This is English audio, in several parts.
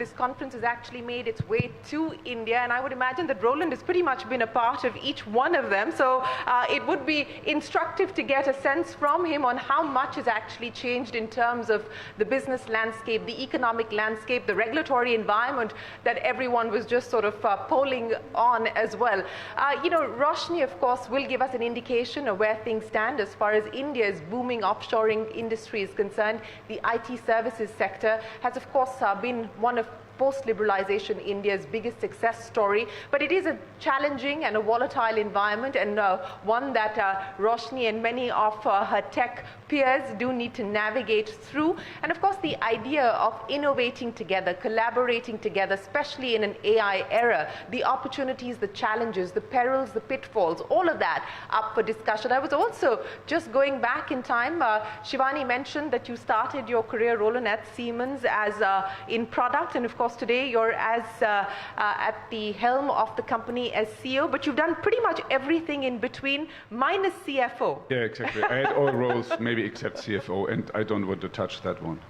this conference has actually made its way to India, and I would imagine that Roland has pretty much been a part of each one of them. So it would be instructive to get a sense from him on how much has actually changed in terms of the business landscape, the economic landscape, the regulatory environment that everyone was just sort of polling on as well. Roshni, of course, will give us an indication of where things stand as far as India's booming offshoring industry is concerned. The IT services sector has, of course, been one of post-liberalization India's biggest success story, but it is a challenging and a volatile environment, and one that Roshni and many of her tech peers do need to navigate through. And of course, the idea of innovating together, collaborating together, especially in an AI era, the opportunities, the challenges, the perils, the pitfalls, all of that up for discussion. I was also just going back in time, Shivani mentioned that you started your career, Roland, at Siemens as in product, and of course today you're as at the helm of the company as CEO, but you've done pretty much everything in between minus CFO. Yeah, exactly. I had all roles, maybe except CFO, and I don't want to touch that one.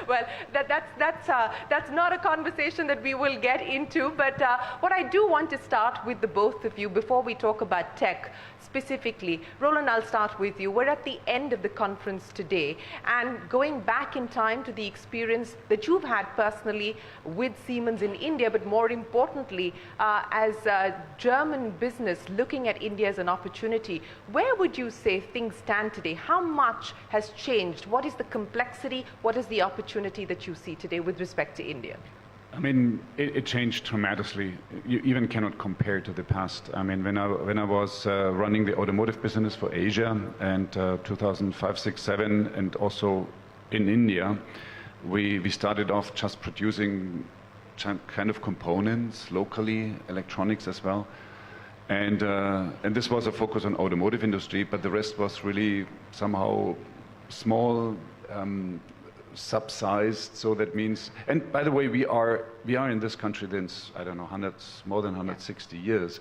Well, that's not a conversation that we will get into, but what I do want to start with the both of you before we talk about tech specifically. Roland, I'll start with you. We're at the end of the conference today, and going back in time to the experience that you've had personally with Siemens in India, but more importantly, as a German business looking at India as an opportunity, where would you say things stand today? How much has changed? What is the complexity? What is the opportunity that you see today with respect to India? I mean, it changed tremendously. You even cannot compare to the past. I mean, when I was running the automotive business for Asia, and 2005, 6, 7, and also in India, we started off just producing kind of components locally, electronics as well. And this was a focus on automotive industry, but the rest was really somehow small, subsized. So that means, and by the way, we are in this country since, I don't know, more than 160 years.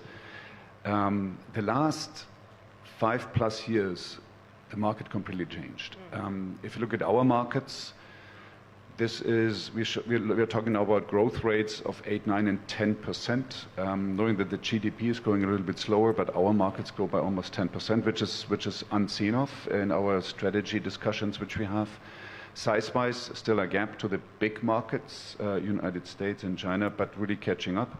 The last 5+ years, the market completely changed. If you look at our markets, this is, we're talking now about growth rates of 8, 9, and 10%, knowing that the GDP is growing a little bit slower, but our markets grow by almost 10%, which is unseen of in our strategy discussions which we have. Size-wise, still a gap to the big markets, United States and China, but really catching up.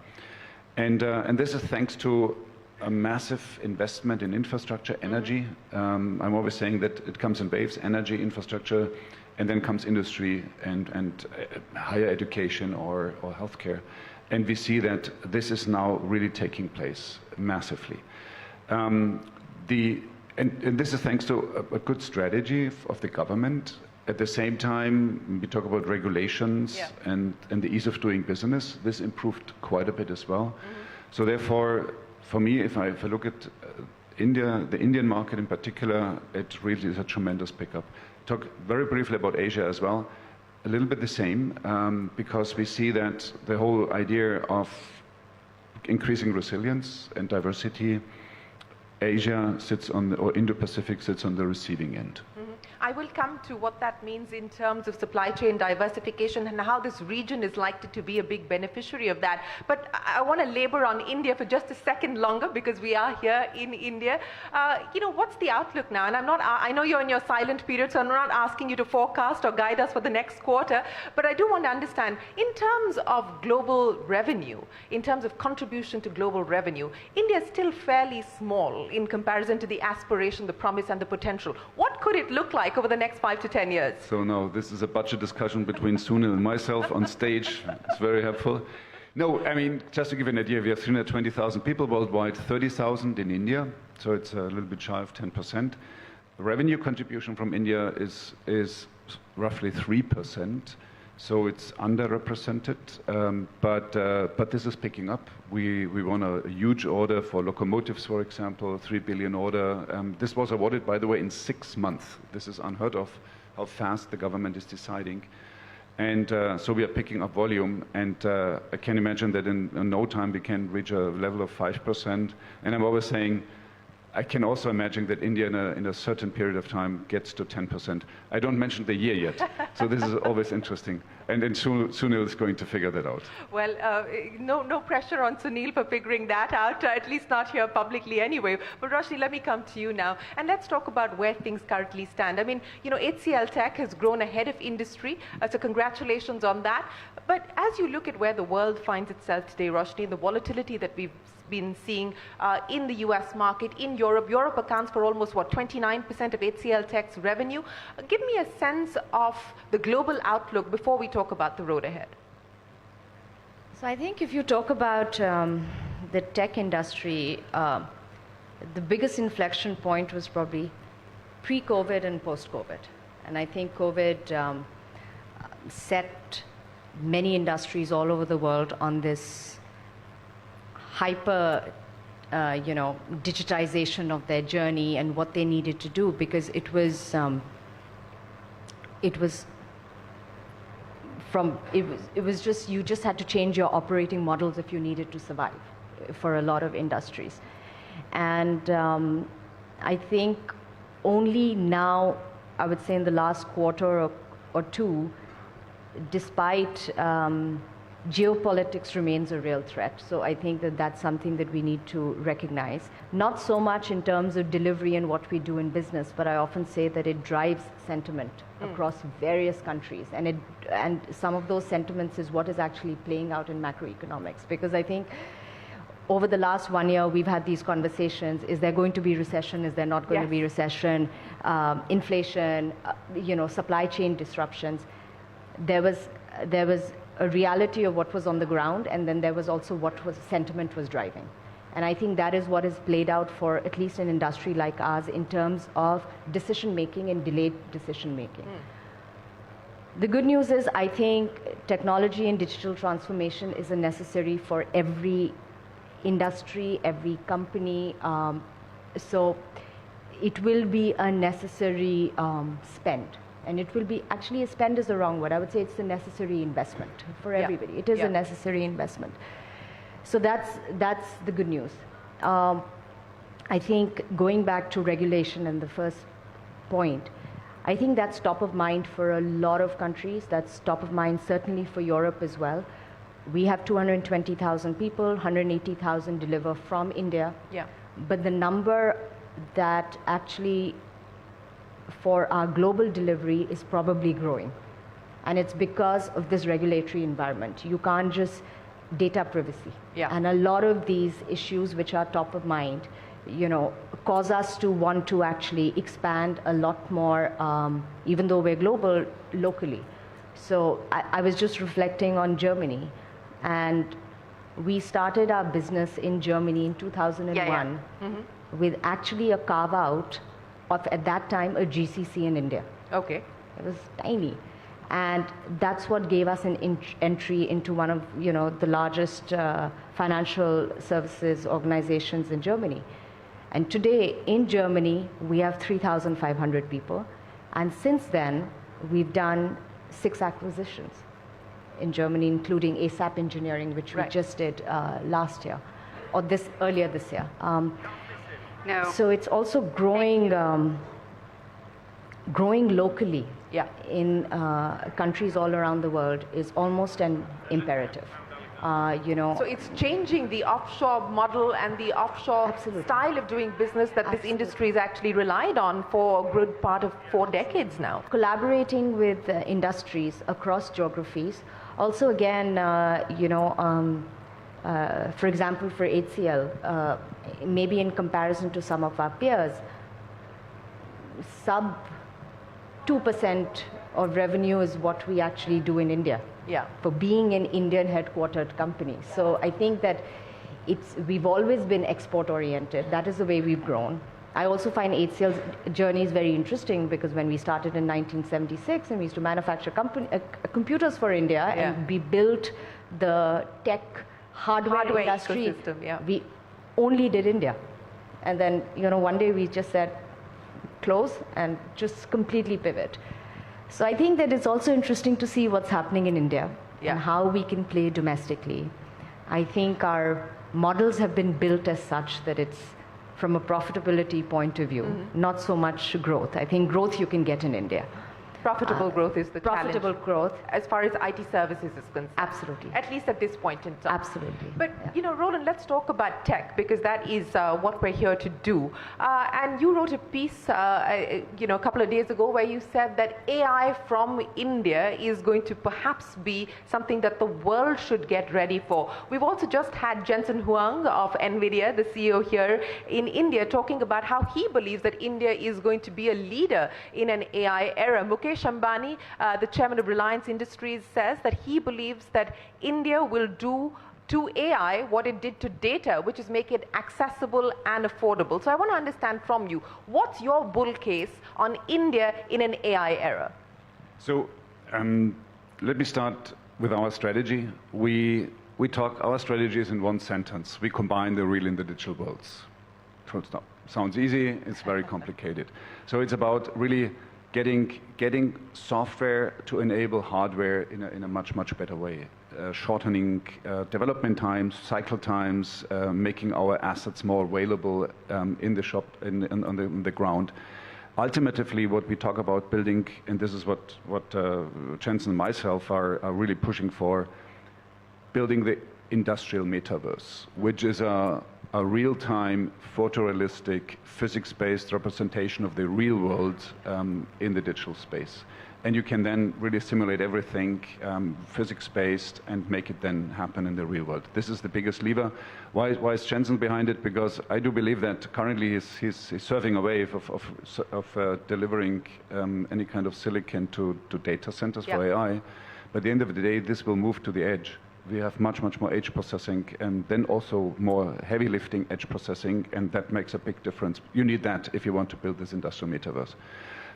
And this is thanks to a massive investment in infrastructure, energy. I'm always saying that it comes in waves: energy, infrastructure, and then comes industry and higher education or healthcare. And we see that this is now really taking place massively. And this is thanks to a good strategy of the government. At the same time, we talk about regulations and the ease of doing business. This improved quite a bit as well. So therefore, for me, if I look at India, the Indian market in particular, it really is a tremendous pickup. Talk very briefly about Asia as well. A little bit the same, because we see that the whole idea of increasing resilience and diversity, Asia sits on, or Indo-Pacific sits on the receiving end. I will come to what that means in terms of supply chain diversification and how this region is likely to be a big beneficiary of that. But I want to labor on India for just a second longer because we are here in India. What's the outlook now? And I know you're in your silent period, so I'm not asking you to forecast or guide us for the next quarter, but I do want to understand, in terms of global revenue, in terms of contribution to global revenue, India is still fairly small in comparison to the aspiration, the promise, and the potential. What could it look like over the next 5 to 10 years? So no, this is a budget discussion between Sunil and myself on stage. It's very helpful. No, I mean, just to give you an idea, we have 320,000 people worldwide, 30,000 in India, so it's a little bit shy of 10%. The revenue contribution from India is roughly 3%, so it's underrepresented, but this is picking up. We won a huge order for locomotives, for example, 3 billion order. This was awarded, by the way, in 6 months. This is unheard of, how fast the government is deciding. And so we are picking up volume, and I can imagine that in no time we can reach a level of 5%. And I'm always saying, I can also imagine that India in a certain period of time gets to 10%. I don't mention the year yet, so this is always interesting. And then Sunil is going to figure that out. Well, no pressure on Sunil for figuring that out, at least not here publicly anyway. But Roshni, let me come to you now, and let's talk about where things currently stand. I mean, HCL Tech has grown ahead of industry, so congratulations on that. But as you look at where the world finds itself today, Roshni, the volatility that we've been seeing in the US market, in Europe. Europe accounts for almost, 29% of HCL Tech's revenue. Give me a sense of the global outlook before we talk about the road ahead. So I think if you talk about the tech industry, the biggest inflection point was probably pre-COVID and post-COVID. And I think COVID set many industries all over the world on this hyper, digitization of their journey and what they needed to do, because it was just, you just had to change your operating models if you needed to survive for a lot of industries. And I think only now, I would say in the last quarter or two, despite geopolitics remains a real threat. So I think that that's something that we need to recognize. Not so much in terms of delivery and what we do in business, but I often say that it drives sentiment across various countries. And some of those sentiments is what is actually playing out in macroeconomics. Because I think over the last 1 year, we've had these conversations. Is there going to be recession? Is there not going to be recession? Inflation, supply chain disruptions. There was a reality of what was on the ground, and then there was also what sentiment was driving. And I think that is what has played out for at least an industry like ours in terms of decision making and delayed decision making. The good news is I think technology and digital transformation is a necessary for every industry, every company. So it will be a necessary spend. And it will be, actually, a spend is the wrong word. I would say it's a necessary investment for everybody. It is a necessary investment. So that's the good news. I think going back to regulation and the first point, I think that's top of mind for a lot of countries. That's top of mind certainly for Europe as well. We have 220,000 people, 180,000 deliver from India. Yeah. But the number that actually for our global delivery is probably growing. And it's because of this regulatory environment. You can't just data privacy. Yeah. And a lot of these issues which are top of mind, cause us to want to actually expand a lot more, even though we're global, locally. So I was just reflecting on Germany, and we started our business in Germany in 2001 with actually a carve out of, at that time, a GCC in India. Okay. It was tiny. And that's what gave us an entry into one of the largest financial services organizations in Germany. And today, in Germany, we have 3,500 people. And since then, we've done 6 acquisitions in Germany, including ASAP Engineering, which we just did last year, or earlier this year. So it's also growing, growing locally in countries all around the world is almost an imperative. So it's changing the offshore model and the offshore style of doing business that this industry has actually relied on for a good part of 4 decades now. Collaborating with industries across geographies. Also, again, for example, for HCL, maybe in comparison to some of our peers, sub 2% of revenue is what we actually do in India. Yeah. For being an Indian headquartered company. So I think that we've always been export oriented. That is the way we've grown. I also find HCL's journey is very interesting because when we started in 1976 and we used to manufacture computers for India and we built the tech hardware industry, we only did India. And then, one day we just said, close and just completely pivot. So I think that it's also interesting to see what's happening in India and how we can play domestically. I think our models have been built as such that it's from a profitability point of view, not so much growth. I think growth you can get in India. Profitable growth is the challenge. Profitable growth. As far as IT services is concerned. Absolutely. At least at this point in time. Absolutely. But, you know, Roland, let's talk about tech, because that is what we're here to do. And you wrote a piece, you know, a couple of days ago where you said that AI from India is going to perhaps be something that the world should get ready for. We've also just had Jensen Huang of NVIDIA, the CEO here in India, talking about how he believes that India is going to be a leader in an AI era. Mukesh Ambani, the chairman of Reliance Industries, says that he believes that India will do to AI what it did to data, which is make it accessible and affordable. So I want to understand from you, what's your bull case on India in an AI era? So let me start with our strategy. We talk, our strategy is in one sentence. We combine the real and the digital worlds. Full stop. Sounds easy, it's very complicated. So it's about really getting software to enable hardware in a much better way, shortening development times, cycle times, making our assets more available in the shop, on the ground. Ultimately, what we talk about building, and this is what Jensen and myself are really pushing for, building the industrial metaverse, which is a real-time, photorealistic, physics-based representation of the real world in the digital space. And you can then really simulate everything physics-based and make it then happen in the real world. This is the biggest lever. Why is Jensen behind it? Because I do believe that currently he's surfing a wave of delivering any kind of silicon to data centers for AI. But at the end of the day, this will move to the edge. We have much more edge processing, and then also more heavy lifting edge processing, and that makes a big difference. You need that if you want to build this industrial metaverse.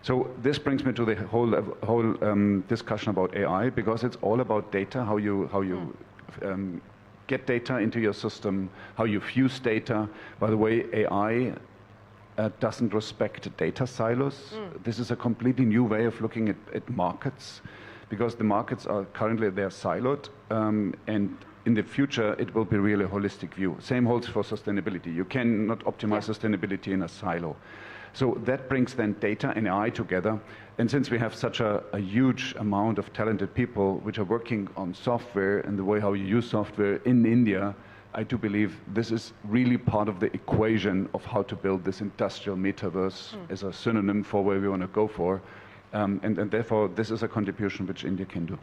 So this brings me to the whole discussion about AI, because it's all about data, how you get data into your system, how you fuse data. By the way, AI doesn't respect data silos. This is a completely new way of looking at markets, because the markets are currently, they're siloed, and in the future it will be really a holistic view. Same holds for sustainability. You cannot optimize sustainability in a silo. So that brings then data and AI together. And since we have such a huge amount of talented people which are working on software and the way how you use software in India, I do believe this is really part of the equation of how to build this industrial metaverse as a synonym for where we want to go for. And therefore, this is a contribution which India can do.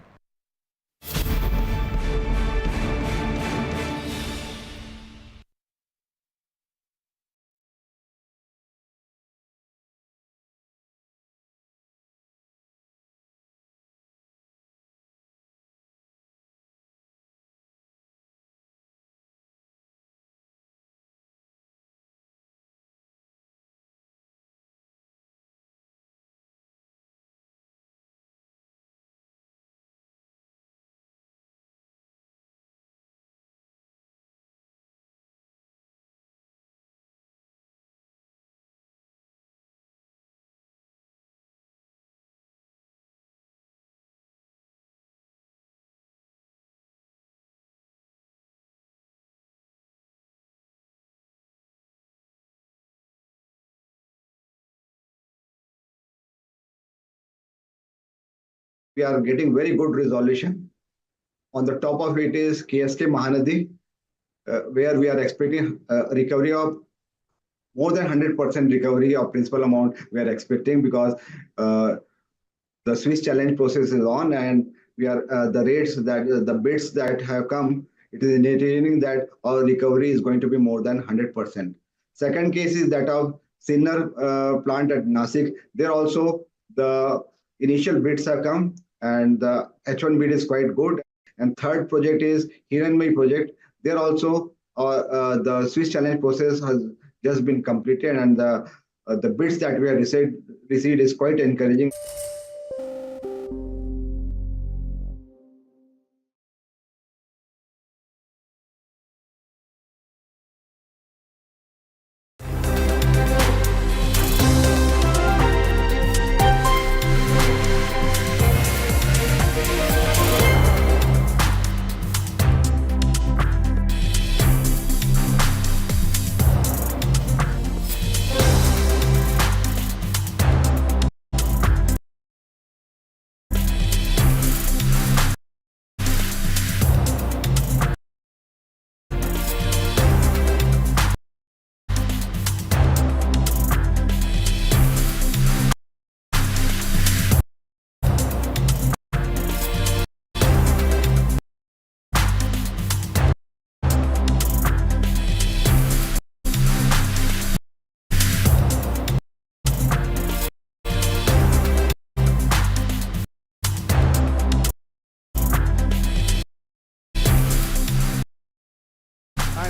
We are getting very good resolution. On the top of it is KSK Mahanadi, where we are expecting recovery of more than 100% recovery of principal amount we are expecting, because the Swiss challenge process is on, and we are the rates that the bids that have come, it is indicating that our recovery is going to be more than 100%. Second case is that of Sinnar plant at Nasik. There also the initial bids have come, and the H1 bid is quite good. And third project is Hiranmaye project. There also the Swiss challenge process has just been completed, and the bids that we have received is quite encouraging.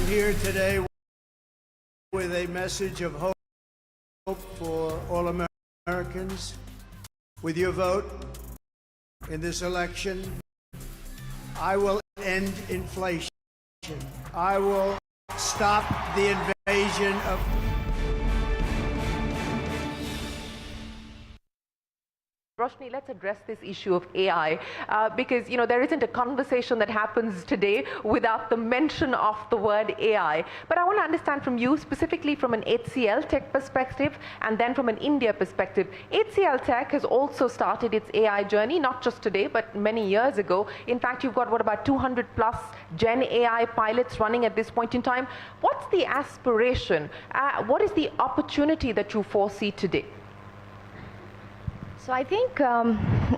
I'm here today with a message of hope for all Americans. With your vote in this election, I will end inflation. I will stop the invasion of... Roshni, let's address this issue of AI because, you know, there isn't a conversation that happens today without the mention of the word AI. But I want to understand from you, specifically from an HCL Tech perspective and then from an India perspective. HCL Tech has also started its AI journey, not just today, but many years ago. In fact, you've got, what, about 200 plus Gen AI pilots running at this point in time. What's the aspiration? What is the opportunity that you foresee today? So I think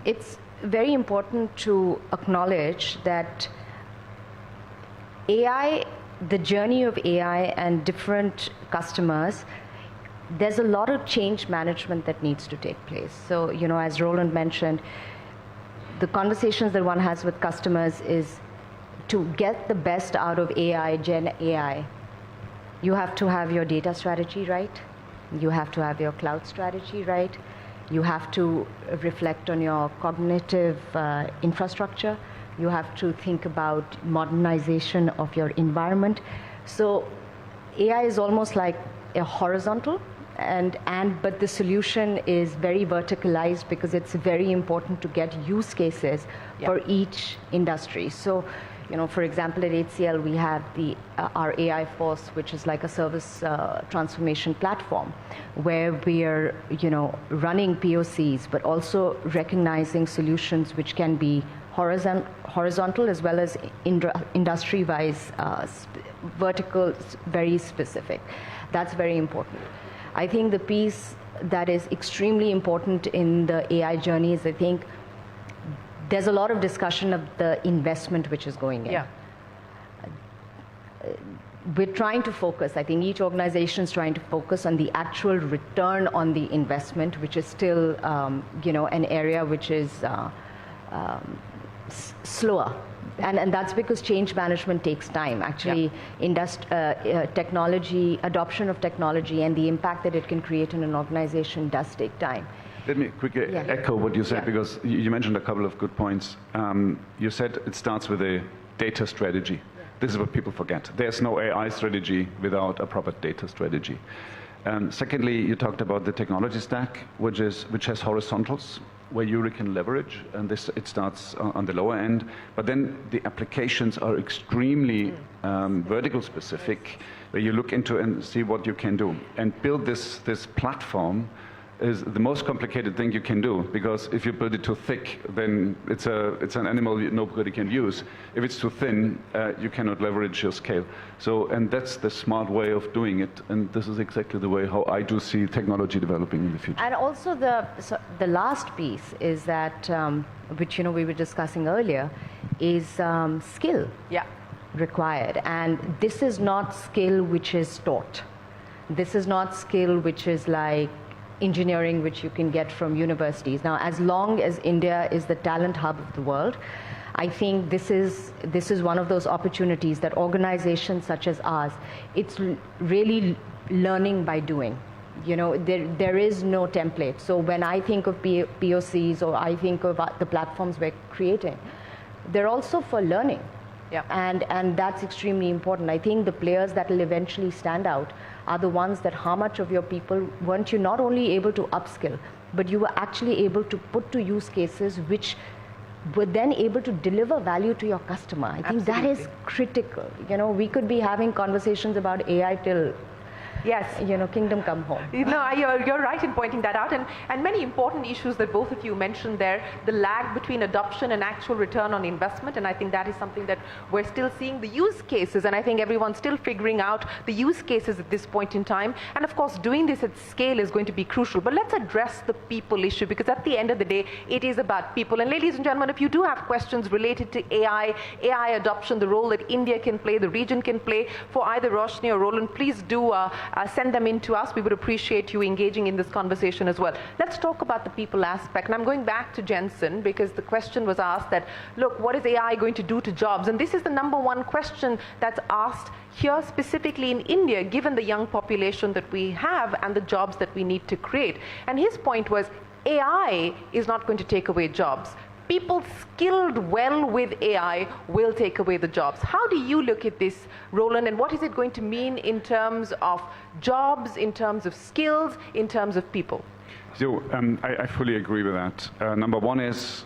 it's very important to acknowledge that AI, the journey of AI and different customers, there's a lot of change management that needs to take place. So, you know, as Roland mentioned, the conversations that one has with customers is to get the best out of AI, Gen AI. You have to have your data strategy right. You have to have your cloud strategy right. You have to reflect on your cognitive infrastructure. You have to think about modernization of your environment. So AI is almost like a horizontal, but the solution is very verticalized because it's very important to get use cases for each industry. So, you know, for example, at HCL, we have our AI Force, which is like a service transformation platform, where we are, you know, running POCs, but also recognizing solutions which can be horizontal as well as industry-wise, vertical, very specific. That's very important. I think the piece that is extremely important in the AI journey is, I think, there's a lot of discussion of the investment which is going in. Yeah. We're trying to focus, I think each organization is trying to focus on the actual return on the investment, which is still, you know, an area which is slower. And that's because change management takes time. Actually, technology, adoption of technology and the impact that it can create in an organization does take time. Let me quickly echo what you said, because you mentioned a couple of good points. You said it starts with a data strategy. This is what people forget. There's no AI strategy without a proper data strategy. Secondly, you talked about the technology stack, which has horizontals where you can leverage, and it starts on the lower end. But then the applications are extremely vertical specific, where you look into and see what you can do and build this platform. Is the most complicated thing you can do, because if you build it too thick, then it's an animal nobody can use. If it's too thin, you cannot leverage your scale. So, and that's the smart way of doing it, and this is exactly the way how I do see technology developing in the future. And also the last piece is that, which, you know, we were discussing earlier, is skill required. And this is not skill which is taught. This is not skill which is like engineering which you can get from universities. Now, as long as India is the talent hub of the world, I think this is one of those opportunities that organizations such as ours, it's really learning by doing. You know, there is no template. So when I think of POCs or I think of the platforms we're creating, they're also for learning. And that's extremely important. I think the players that will eventually stand out are the ones that how much of your people weren't you not only able to upskill, but you were actually able to put to use cases which were then able to deliver value to your customer. I think that is critical. You know, we could be having conversations about AI till, you know, kingdom come home. No, you're right in pointing that out, and many important issues that both of you mentioned there, the lag between adoption and actual return on investment, and I think that is something that we're still seeing, the use cases, and I think everyone's still figuring out the use cases at this point in time, and of course doing this at scale is going to be crucial. But let's address the people issue, because at the end of the day, it is about people. And ladies and gentlemen, if you do have questions related to AI adoption, the role that India can play, the region can play, for either Roshni or Roland, please do send them in to us. We would appreciate you engaging in this conversation as well. Let's talk about the people aspect. And I'm going back to Jensen because the question was asked that, look, what is AI going to do to jobs? And this is the number one question that's asked here specifically in India, given the young population that we have and the jobs that we need to create. And his point was, AI is not going to take away jobs. People skilled well with AI will take away the jobs. How do you look at this, Roland, and what is it going to mean in terms of jobs, in terms of skills, in terms of people? So I fully agree with that. Number one is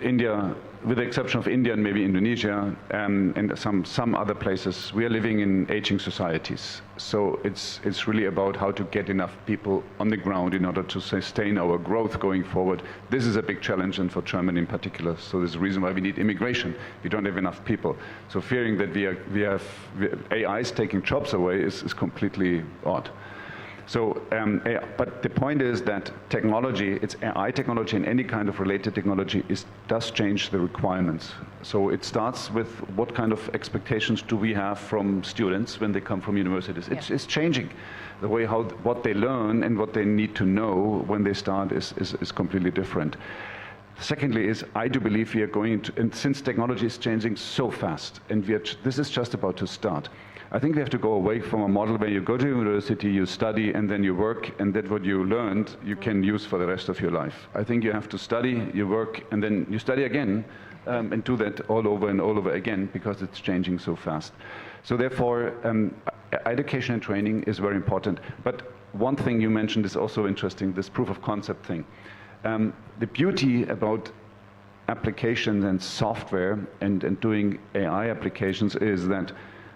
India, with the exception of India and maybe Indonesia and some other places, we are living in aging societies. So it's really about how to get enough people on the ground in order to sustain our growth going forward. This is a big challenge, and for Germany in particular. So there's a reason why we need immigration. We don't have enough people. So fearing that AI is taking jobs away is completely odd. So, but the point is that technology, it's AI technology and any kind of related technology does change the requirements. So it starts with what kind of expectations do we have from students when they come from universities. It's changing. The way what they learn and what they need to know when they start is completely different. Secondly I do believe we are going to, and since technology is changing so fast, and this is just about to start, I think we have to go away from a model where you go to university, you study, and then you work, and that what you learned you can use for the rest of your life. I think you have to study, you work, and then you study again, and do that all over and all over again, because it's changing so fast. So therefore, education and training is very important. But one thing you mentioned is also interesting, this proof of concept thing. The beauty about applications and software and doing AI applications is that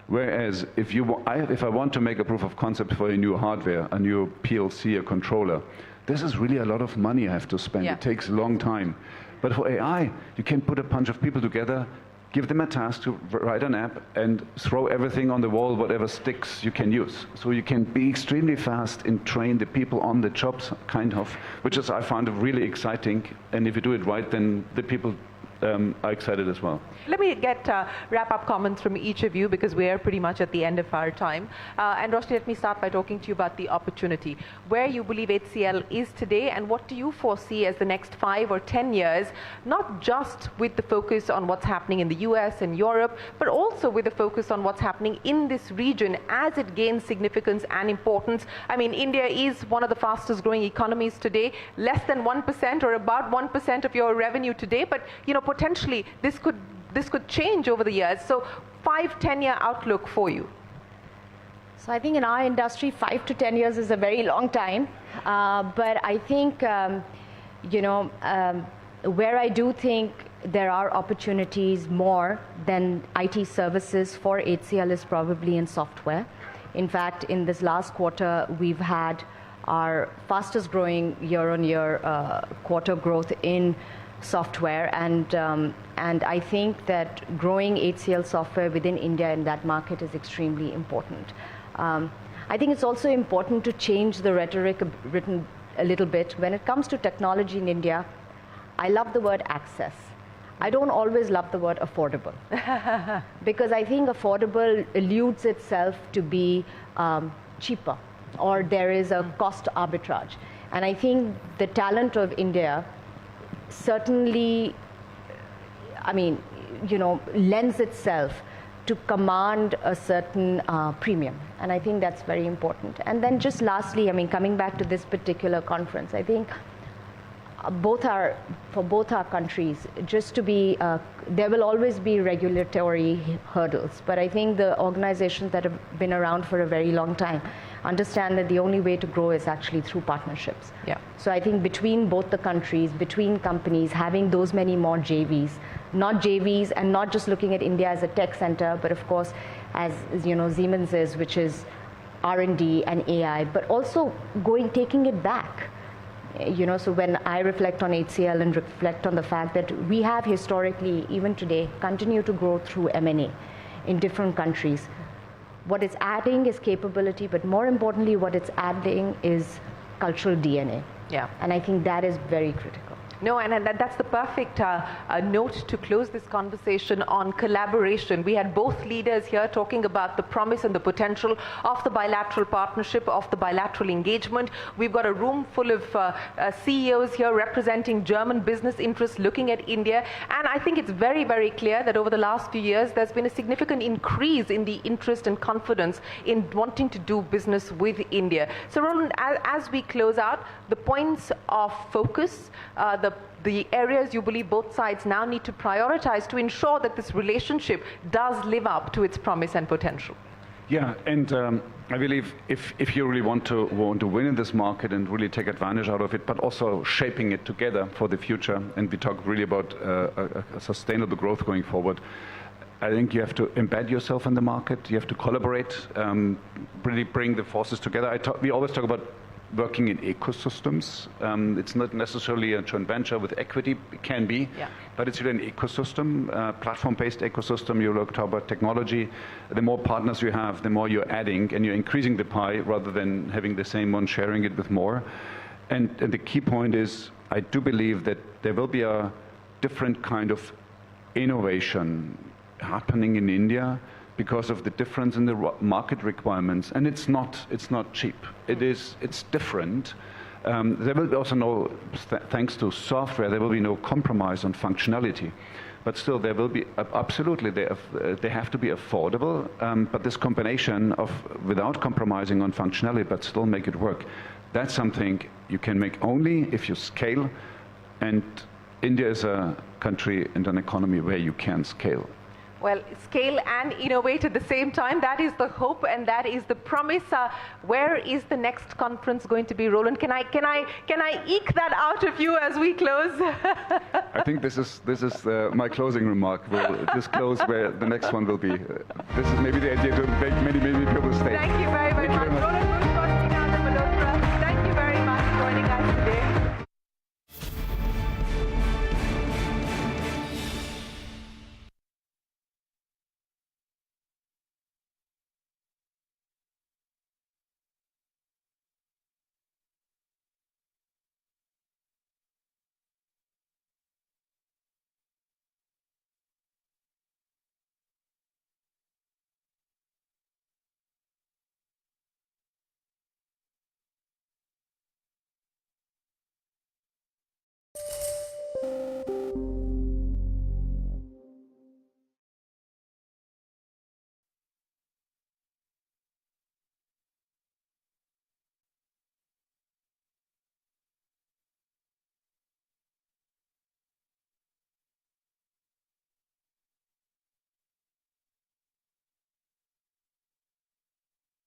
whereas if I want to make a proof of concept for a new hardware, a new PLC, a controller, this is really a lot of money I have to spend. Yeah. It takes a long time. But for AI, you can put a bunch of people together, give them a task to write an app, and throw everything on the wall, whatever sticks you can use. So you can be extremely fast and train the people on the jobs, kind of, which is, I find, really exciting. And if you do it right, then the people are excited as well. Let me get wrap-up comments from each of you, because we are pretty much at the end of our time. And Roshni, let me start by talking to you about the opportunity. Where you believe HCL is today, and what do you foresee as the next 5 or 10 years, not just with the focus on what's happening in the US and Europe, but also with the focus on what's happening in this region as it gains significance and importance. I mean, India is one of the fastest growing economies today, less than 1% or about 1% of your revenue today, but you know, potentially this could change over the years. So 5-10-year outlook for you. So I think in our industry, 5 to 10 years is a very long time. But I think, where I do think there are opportunities more than IT services for HCL is probably in software. In fact, in this last quarter, we've had our fastest growing year-on-year quarter growth in software, and I think that growing HCL software within India in that market is extremely important. I think it's also important to change the rhetoric written a little bit. When it comes to technology in India, I love the word access. I don't always love the word affordable, because I think affordable alludes itself to be cheaper, or there is a cost arbitrage. And I think the talent of India certainly, lends itself to command a certain premium. And I think that's very important. And then just lastly, coming back to this particular conference, I think for both our countries, just to be, there will always be regulatory hurdles, but I think the organizations that have been around for a very long time understand that the only way to grow is actually through partnerships. Yeah. So I think between both the countries, between companies, having those many more JVs, and not just looking at India as a tech center, but of course, as Siemens is, which is R&D and AI, but also taking it back. So when I reflect on HCL and reflect on the fact that we have historically, even today, continue to grow through M&A in different countries, what it's adding is capability, but more importantly, what it's adding is cultural DNA. Yeah. And I think that is very critical. No, and that's the perfect note to close this conversation on collaboration. We had both leaders here talking about the promise and the potential of the bilateral partnership, of the bilateral engagement. We've got a room full of CEOs here representing German business interests looking at India. And I think it's very, very clear that over the last few years, there's been a significant increase in the interest and confidence in wanting to do business with India. So Roland, as we close out, the points of focus, the areas you believe both sides now need to prioritize to ensure that this relationship does live up to its promise and potential. Yeah, and I believe if you really want to win in this market and really take advantage out of it, but also shaping it together for the future, and we talk really about a sustainable growth going forward, I think you have to embed yourself in the market, you have to collaborate, really bring the forces together. We always talk about working in ecosystems. It's not necessarily a joint venture with equity, it can be, but it's really an ecosystem, platform-based ecosystem. You talk about technology. The more partners you have, the more you're adding, and you're increasing the pie rather than having the same one sharing it with more. And the key point is, I do believe that there will be a different kind of innovation happening in India because of the difference in the market requirements, and it's not cheap. It's different. There will be also thanks to software, there will be no compromise on functionality, but still there will be absolutely they have to be affordable. But this combination of without compromising on functionality, but still make it work, that's something you can make only if you scale. And India is a country and an economy where you can scale. Well, scale and innovate at the same time. That is the hope and that is the promise. Where is the next conference going to be, Roland? Can I eke that out of you as we close? I think this is my closing remark. We'll disclose where the next one will be. This is maybe the idea to make many people stay. Thank you very much, Roland.